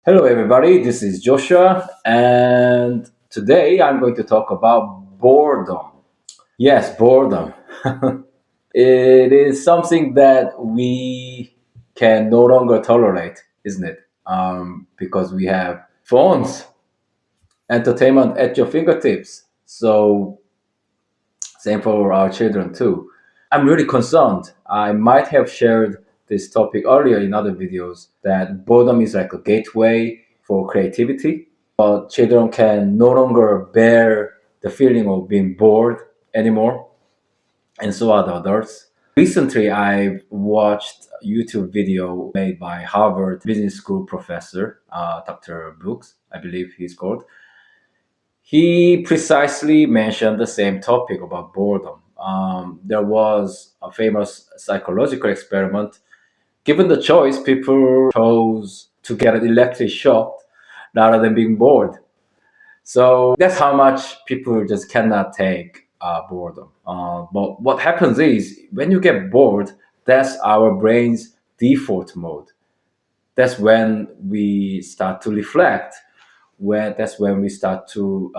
Hello everybody, this is Joshua and today I'm going to talk about boredom. Yes, boredom. It is something that we can no longer tolerate, isn't it? Because we have phones, entertainment at your fingertips. So same for our children too. I'm really concerned. I might have shared this topic earlier in other videos that boredom is like a gateway for creativity, but children can no longer bear the feeling of being bored anymore, and so are the adults. Recently, I watched a YouTube video made by Harvard Business School professor, Dr. Brooks, I believe he's called. He precisely mentioned the same topic about boredom. There was a famous psychological experiment. Given the choice, people chose to get electric shocked rather than being bored. So that's how much people just cannot take boredom. But what happens is when you get bored, that's our brain's default mode. That's when we start to reflect. That's when we start to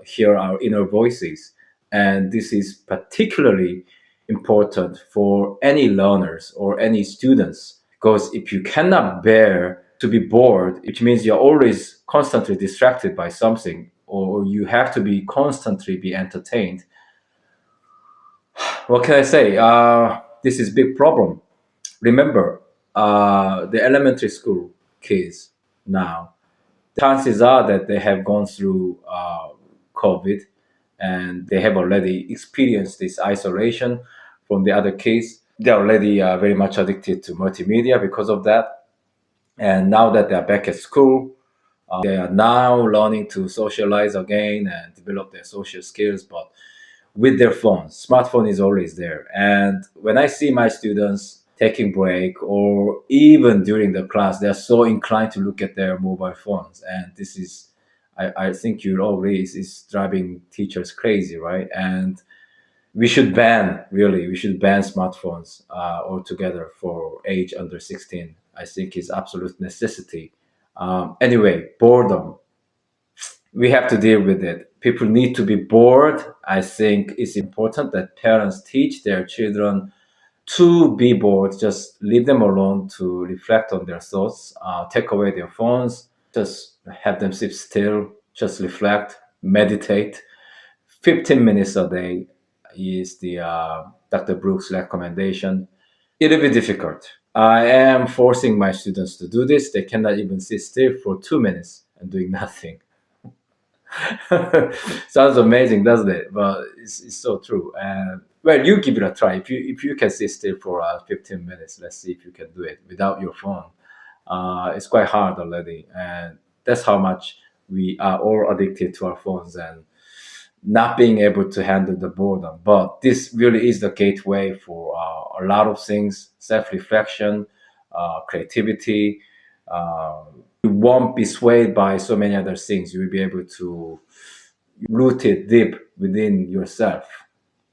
hear our inner voices. And this is particularly important for any learners or any students, because if you cannot bear to be bored, which means you're always constantly distracted by something, or you have to be constantly be entertained. What can I say? This is a big problem. Remember, the elementary school kids now, chances are that they have gone through COVID and they have already experienced this isolation from the other kids. They're already very much addicted to multimedia because of that. And now that they're back at school, they are now learning to socialize again and develop their social skills, but with their phones. Smartphone is always there. And when I see my students taking break or even during the class, they're so inclined to look at their mobile phones. And this is, I think you'll all agree, is driving teachers crazy, right? And we should ban smartphones altogether for age under 16. I think is absolute necessity. Anyway, boredom. We have to deal with it. People need to be bored. I think it's important that parents teach their children to be bored. Just leave them alone to reflect on their thoughts. Take away their phones. Just have them sit still. Just reflect, meditate. 15 minutes a day is the Dr. Brooks recommendation. It'll be difficult. I am forcing my students to do this. They cannot even sit still for 2 minutes and doing nothing. Sounds amazing, doesn't it? But it's so true. And well, you give it a try. If you can sit still for 15 minutes, let's see if you can do it without your phone. It's quite hard already, and that's how much we are all addicted to our phones and not being able to handle the boredom. But this really is the gateway for a lot of things: self-reflection, creativity. You won't be swayed by so many other things. You will be able to root it deep within yourself.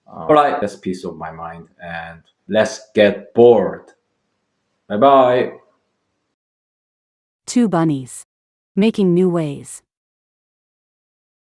All right, that's peace of my mind, and let's get bored. Bye bye. Two bunnies making new ways.